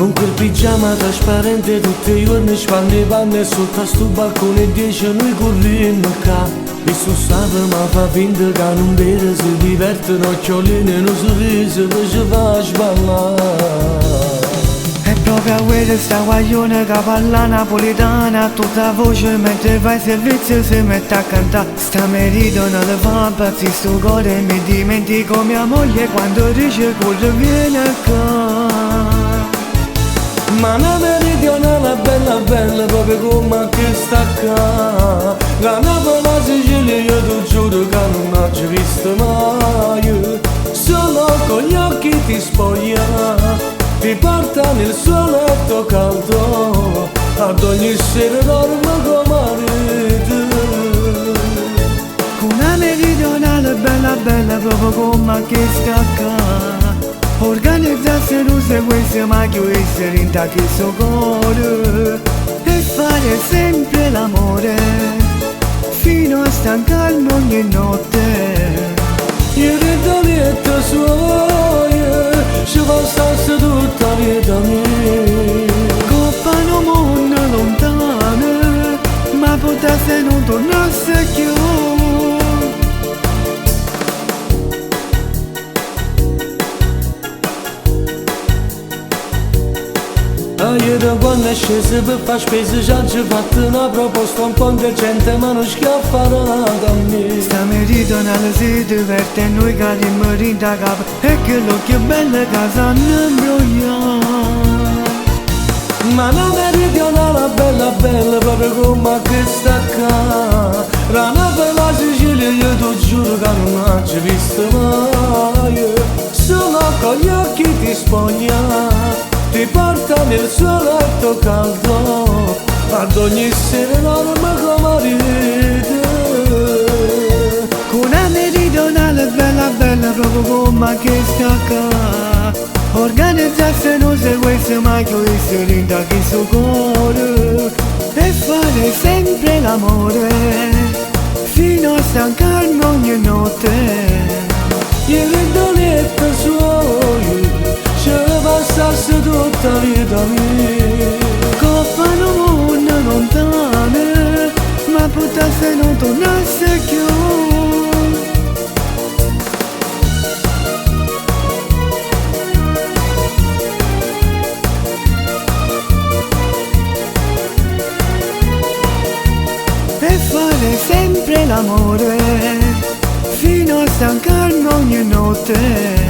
Con quel pigiama trasparente tutti i giorni spanne i panni sotto a sto balcone e 10 noi corriamo qua. E su stava ma fa finta che non vede, si divertono occhiolini e non sorriso che ci fa sballare. E proprio a vedere sta guaglione che parla napoletana a tutta voce mentre fa il servizio si mette a cantare. Sta meridionale fa impazzire sto cuore e mi dimentico mia moglie quando dice corre viene qua. Ma una meridionale bella bella proprio come che sta qua. La Napoli, la Sicilia io ti giuro che non ho già visto mai. Solo con gli occhi ti spoglia, ti porta nel suo letto caldo, ad ogni sera dormo con marito. Una meridionale bella bella proprio come che sta qua. Organizzarsi non seguisse ma chiudere in tacchi suo cuore e fare sempre l'amore fino a stancarmi ogni notte. Il ridoletto suo ci passasse tutta la vita mia. Coppano mondo lontano ma potesse non tornasse più. Io da quando è sceso per far spese già ci ho fatto una proposta un po' indecente ma non schiaffarà da me. Sta meridionale si diverte e noi cadiamo rinda capo e che l'occhio belle casa non broglia. Ma una meridionale bella bella proprio come che sta qua. La Napoli, la Sicilia io ti giuro che non ho già visto mai. Solo con gli occhi ti spoglia, ti porta nel suo letto caldo, ad ogni sera dorme con marito. Con una meridionale bella bella proprio come che sta qua. Organizzarsi non seguisse mai chiudesse rinda che suo cuore e fare sempre l'amore fino a stancarmi ogni notte. Il ridoletto suo ci passasse tutta la vita mia. Coppano mondo lontane ma potesse non tornasse più. E fare sempre l'amore fino a stancarmi ogni notte.